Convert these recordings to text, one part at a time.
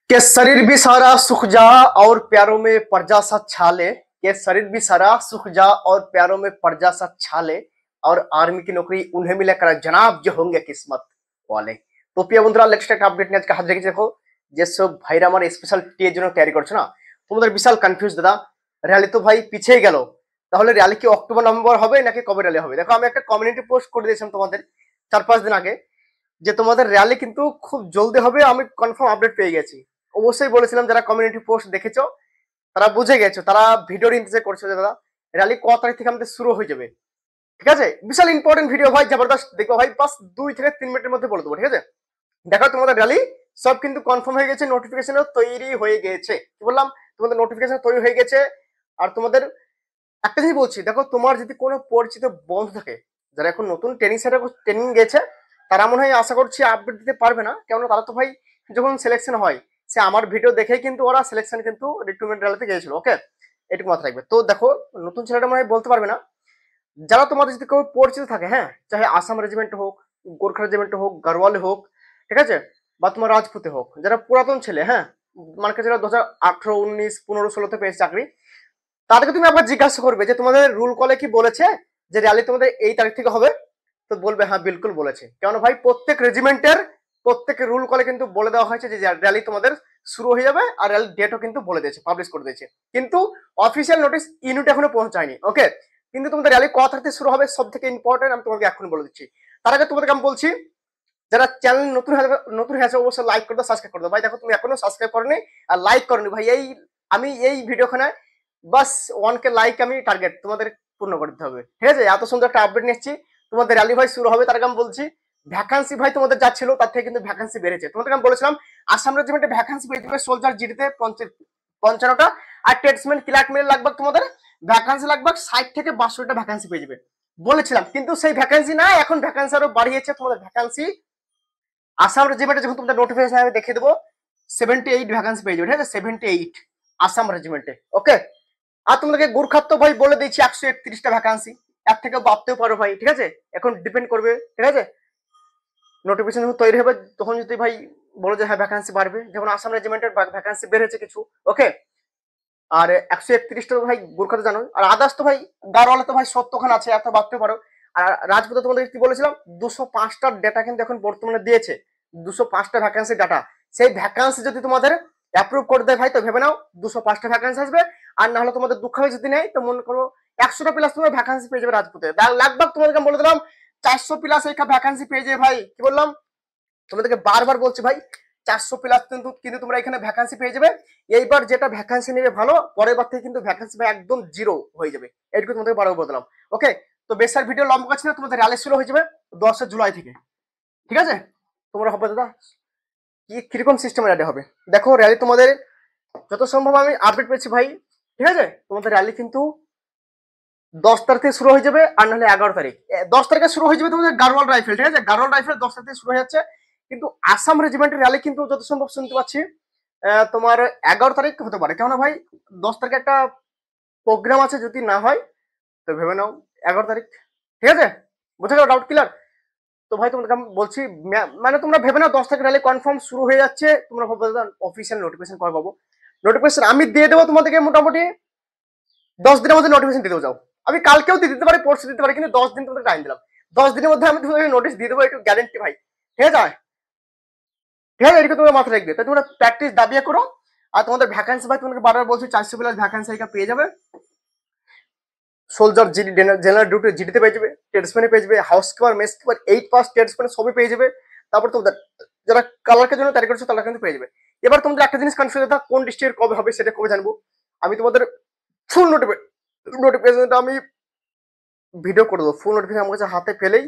के शरीर भी सारा सूख जा और प्यारों में पर्जा सा छाले। के शरीर भी सारा सूख जा और प्यारों में पर्जा सा छाले। और आर्मी की नौकरी उन्हें मिला कर जनाब जो होंगे किस्मत वाले। तो প্রিয় বন্ধুরা লেটেস্ট একটা আপডেট নিয়ে আজকে হাজির হয়েছি। দেখো যেসব ভাইরা আমার স্পেশাল টি এর জন্য তৈরি করছে না, তোমাদের বিশাল কনফিউজ দাদা। র্যালি তো ভাই পিছিয়ে গেল, তাহলে র্যালি কি অক্টোবর নভেম্বর হবে নাকি কবে র্যালি হবে? দেখো আমি একটা কমিউনিটি পোস্ট করে দিয়েছিলাম তোমাদের 4-5 দিন আগে যে তোমাদের র্যালি কিন্তু খুব জলদি হবে, আমি কনফার্ম আপডেট পেয়ে গেছি। অবশ্যই বলেছিলাম, যারা কমিউনিটি পোস্ট দেখেছো তারা বুঝে গেছো, তারা ভিডিওর ইন্তজার করছো যে দাদা র্যালি ক তারিখ থেকে আমাদের শুরু হয়ে যাবে। ঠিক আছে, বিশাল ইম্পর্টেন্ট ভিডিও ভাই, জবরদস্ত দেখো ভাই, বাস 2 থেকে 3 মিনিটের মধ্যে বলে দেবো। ঠিক আছে, দেখো তোমাদের র্যালি সব কিন্তু কনফার্ম হয়ে গেছে, নোটিফিকেশনও তৈরি হয়ে গেছে। কি বললাম, তোমাদের নোটিফিকেশন তৈরি হয়ে গেছে। আর তোমাদের একটা জিনিস বলছি, দেখো তোমার যদি কোনো পরিচিত বন্ধু থাকে যারা এখন নতুন ট্রেনিং সেন্টার ট্রেনিং গেছে, তারা মনে হয় আশা করছি আপডেট দিতে পারবে না, কেননা তারা তো ভাই যখন সিলেকশন হয় সে আমার ভিডিও দেখেই কিন্তু ওরা সিলেকশন কিন্তু রিক্রুটমেন্ট র্যালিতে গিয়েছিল। ওকে, এটুকু মাথায় রাখবে। তো দেখো নতুন ছেলেটা মনে হয় বলতে পারবে না। যারা তোমাদের যদি কেউ পরিচিত থাকে, হ্যাঁ, চাহে আসাম রেজিমেন্ট হোক, গোর্খা রেজিমেন্ট হোক, গারওয়ালে হোক, ঠিক আছে, বা তোমার রাজপুতে হোক, যারা পুরাতন ছেলে, হ্যাঁ, মানে যারা 2018, 19, 15, 16-তে পেয়েছে চাকরি, তাদেরকে তুমি আবার জিজ্ঞাসা করবে যে তোমাদের রুল কলে কি বলেছে যে র্যালি তোমাদের এই তারিখ থেকে হবে? তো বলবে হ্যাঁ বিলকুল বলেছে। কেন ভাই, প্রত্যেক রেজিমেন্টের প্রত্যেক রুল কলে কিন্তু বলে দেওয়া হয়েছে যে র্যালি তোমাদের শুরু হয়ে যাবে, আর র্যালি ডেটও কিন্তু বলে দিয়েছে, পাবলিশ করে দিয়েছে। কিন্তু অফিসিয়াল নোটিশ ইউনিট এখনো পৌঁছায়নি। ওকে, কিন্তু তোমাদের র্যালি ক তারিখ থেকে শুরু হবে সব থেকে ইম্পর্টেন্ট, আমি তোমাকে এখন বলে দিচ্ছি। তার আগে তোমাদেরকে আমি বলছি, যারা চ্যানেল নতুন হয়েছে অবশ্যই লাইক করে দাও, সাবস্ক্রাইব করে দাও। ভাই দেখো তুমি এখনো সাবস্ক্রাইব করনি আর লাইক করনি ভাই, আমি এই ভিডিওখানে বাস 1K লাইক আমি টার্গেট তোমাদের পূর্ণ করতে হবে। ঠিক আছে, এত সুন্দর একটা আপডেট নিচ্ছি, তোমাদের র্যালি ভাই শুরু হবে। তার আগে আমি বলছি, ভ্যাকান্সি ভাই তোমাদের যা ছিল তার থেকে কিন্তু ভ্যাকান্সি বেড়েছে। তোমাদেরকে আমি বলেছিলাম আসাম রেজিমেন্টে ভ্যাকান্সি পেয়ে যাবে সোলজার জিডিতে 55টা, আর ট্রেডসম্যান ক্লার্ক মিলে লাগবে তোমাদের ভ্যাকান্সি লাগবে 60 থেকে 62টা ভ্যাকান্সি পেয়ে যাবে বলেছিলাম। কিন্তু সেই ভ্যাকান্সি না, এখন ভ্যাকান্সি আরো বাড়িয়েছে। তোমাদের ভ্যাকান্সি আসাম রেজিমেন্টে যখন তোমাদের নোটিফিকেশন আমি দেখে দেবো 78 ভ্যাকান্সি পেয়ে যাবে। ঠিক আছে, 78 আসাম রেজিমেন্টে। ওকে, আর তোমাদেরকে গোর্খার তো ভাই বলে দিচ্ছি 131টা ভ্যাকান্সি, এর থেকে বাড়তেও পারো ভাই। ঠিক আছে, এখন ডিপেন্ড করবে। ঠিক আছে, নোটিফিকেশন যখন তৈরি হবে তখন যদি ভাই বলো যে হ্যাঁ ভ্যাকান্সি বাড়বে, যেমন আসাম রেজিমেন্টের ভ্যাকান্সি বেড়েছে কিছু। ওকে, আর 131টা ভাই গোর্খাতে জানো, আর আদার্স তো ভাই গারওয়ালে তো ভাই 70 আছে, এত বাড়তে পারো। আর রাজপুতে তোমাদের কি বলেছিলাম 205টার ডেটা কিন্তু এখন বর্তমানে দিয়েছে, 205টা ভ্যাকান্সি ডাটা। সেই ভ্যাকান্সি যদি তোমাদের অ্যাপ্রুভ করে দেয় ভাই, তো ভেবে নাও 205টা ভ্যাকান্সি আসবে। আর না হলে তোমাদের দুঃখ হয়ে যদি নেই, তো মনে করো 100টা প্লাস তোমার ভ্যাকান্সি পেয়ে যাবে রাজপুতে। লাগভাগ তোমাদেরকে বলে দিলাম 400 প্লাস এই ভ্যাকান্সি পেয়ে যাবে ভাই। কি বললাম তোমাদেরকে, বারবার বলছি ভাই, 400 প্লাস কিন্তু তোমরা এখানে ভ্যাকান্সি পেয়ে যাবে। এইবার যেটা ভ্যাকান্সি নেবে ভালো, পরের বার থেকে কিন্তু ভ্যাকান্সি ভাই একদম জিরো হয়ে যাবে। এইটুকু তোমাদের বারবার বললাম। ওকে, তো বেশার ভিডিও লম্বা কাছে না, তোমাদের র্যালি শুরু হয়ে যাবে 10 জুলাই থেকে। ঠিক আছে, তোমরা হবে দাদা কি কিরকম সিস্টেমে র্যালি হবে? দেখো র্যালি তোমাদের যত সম্ভব আমি আপডেট পেয়েছি ভাই। ঠিক আছে, তোমাদের র্যালি কিন্তু 10 তারিখ থেকে শুরু হয়ে যাবে, আর নাহলে 11 তারিখ। 10 তারিখে শুরু হয়ে যাবে তোমাদের গারওয়াল রাইফেল। ঠিক আছে, গারওয়াল রাইফেল 10 তারিখ থেকে শুরু হয়ে যাচ্ছে। কিন্তু আসাম রেজিমেন্টের র্যালি কিন্তু যত সম্ভব শুনতে পাচ্ছি তোমার 11 তারিখ হতে পারে। কেননা ভাই 10 তারিখে একটা প্রোগ্রাম আছে, যদি না হয় তো ভেবে নাও 11 তারিখ। ঠিক আছে, বুঝে গেল, ডাউট ক্লিয়ার? তো ভাই তোমাদেরকে আমি বলছি, মানে তোমরা ভেবে নাও 10 তারিখ র্যালি কনফার্ম শুরু হয়ে যাচ্ছে। তোমরা ভাবো অফিসিয়াল নোটিফিকেশন কবে পাবো? নোটিফিকেশন আমি দিয়ে দেবো তোমাদেরকে মোটামুটি 10 দিনের মধ্যে নোটিফিকেশন দিয়ে যাও। আমি কালকেও দিয়ে দিতে পারি, পরশু দিতে পারি, কিন্তু 10 দিন তোমাদের টাইম দিলাম। 10 দিনের মধ্যে আমি তোমাদের নোটিশ দিয়ে দেবো, একটু গ্যারেন্টি ভাই। ঠিক আছে, ঠিক আছে, এদিকে তোমরা মাথায় রাখবে। তাই তোমরা প্র্যাকটিস দাবিয়ে করো। আর তোমাদের ভ্যাকান্সি ভাই তোমাকে বারবার বলছি 400 প্লাস ভ্যাকান্সি পেয়ে যাবে। সোলজার জিডি, জেনারেল ডিউটি জিডিতে পেয়ে যাবে, ট্রেডসম্যানে পেয়ে যাবে, house keeper, mess keeper, 8 pass tradesman সবই পেয়ে যাবে। তারপর তোমাদের যারা কালার্কের জন্য তৈরি করছো তারা কিন্তু পেয়ে যাবে। এবার তোমাদের একটা জিনিস কনফিউজ থাকে, কোন ডিস্ট্রিক্ট কবে হবে সেটা কবে জানবো? আমি তোমাদের ফুল নোটিফিকেশনটা আমি ভিডিও করে দেবো। ফুল নোটিফিকেশন আমার কাছে হাতে পেলেই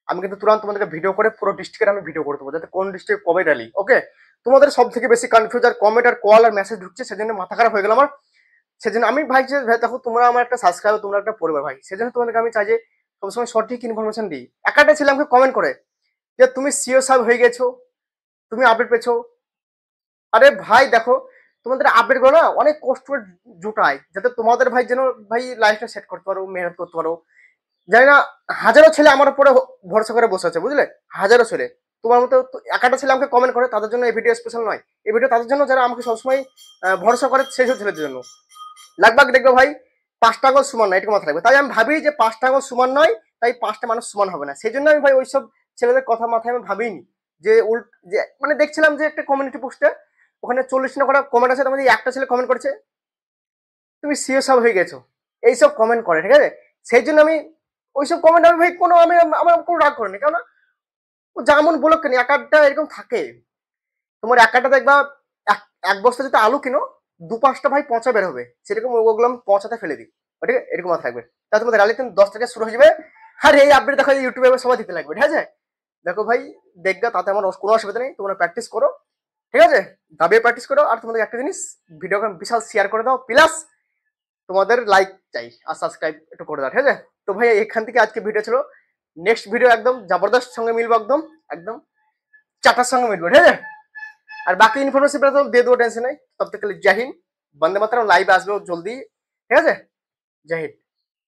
আমি কিন্তু তুরন্ত তোমাদেরকে ভিডিও করে পুরো ডিস্ট্রিক্টের আমি ভিডিও করে দেবো, যাতে কোন ডিস্ট্রিক্ট কবে র্যালি। ওকে, তোমাদের সব থেকে বেশি কনফিউজ আর কমেন্ট আর কল আর মেসেজ ঢুকছে, সেজন্য মাথা খারাপ হয়ে গেল আমার। সেজন্য আমি ভাই যে দেখো তোমরা আমার একটা সাবস্ক্রাইবার, তোমরা একটা পরিবার ভাই, সেজন্য তোমাদেরকে আমি চাই যে সবসময় সঠিক ইনফরমেশন দিই। একটা ছেলে আমাকে কমেন্ট করে যে তুমি সিও সাহেব হয়ে গেছো, তুমি আপডেট পেয়েছো। আরে ভাই দেখো, তোমাদের আপডেট গুলো না অনেক কষ্ট করে জুটাই, যাতে তোমাদের ভাই যেন ভাই লাইফটা সেট করতে পারো, মেহনত করতে পারো। জানি না, হাজারো ছেলে আমার উপরে ভরসা করে বসে আছে, বুঝলে, হাজারো ছেলে। তোমার মতো একাটা ছেলে আমাকে কমেন্ট করে, তাদের জন্য এই ভিডিও স্পেশাল নয়। এই ভিডিও তাদের জন্য যারা আমাকে সবসময় ভরসা করে, সেই সব ছেলেদের জন্য। লাগভাগ দেখবে ভাই 5টা আঙুল সমান নয়, এটুকু মাথায় রাখবে। তাই আমি ভাবি যে 5টা আঙুল সমান নয়, তাই 5টা মানুষ সমান হবে না। সেই জন্য আমি ভাই ওইসব ছেলেদের কথা মাথায় আমি ভাবিনি। যে যে মানে দেখছিলাম যে একটা কমিউনিটি পোস্টে ওখানে 40 না কটা কমেন্ট আছে, তার মধ্যে একটা ছেলে কমেন্ট করেছে তুমি সিও সাব হয়ে গেছো, এইসব কমেন্ট করে, ঠিক আছে। সেই জন্য আমি ওইসব কমেন্ট আমি ভাই কোনো আমি আমার কোনো রাগ করিনি, কেননা ও যেমন বলো কেন এক একটা এরকম থাকে। তোমার এক একটা দেখবা এক বস্তা যদি আলু কিনো, 2-5টা ভাই পচা বের হবে, সেরকম ওগুলো আমি পচাতে ফেলে দিই। ঠিক আছে, এরকম মাথা থাকবে। তা তোমাদের র্যালি 10 থেকে শুরু হয়ে যাবে। আর এই আপডেট দেখো ইউটিউবে সবাই দিতে লাগবে, ঠিক আছে। দেখো ভাই দেখবে, তাতে আমার কোনো অসুবিধা নেই। তোমরা প্র্যাকটিস করো, ঠিক আছে, দাবিয়ে প্র্যাকটিস করো। আর তোমাদের একটা জিনিস, ভিডিওকে বিশাল শেয়ার করে দাও, প্লাস তোমাদের লাইক চাই আর সাবস্ক্রাইব একটু করে দাও, ঠিক আছে। তো ভাই এখান থেকে আজকে ভিডিও ছিল। নেক্সট ভিডিও একদম জবরদস্ত সঙ্গে মিলবো, একদম একদম চাটার সঙ্গে মিলবো, ঠিক আছে। আর বাকি ইনফরমেশন তো দিয়ে দেবো, টেনশন নেই। তব তক के लिए जय हिंद, বন্দে মাতরম। লাইভ আসবে জলদি, ঠিক আছে। জয় হিন্দ।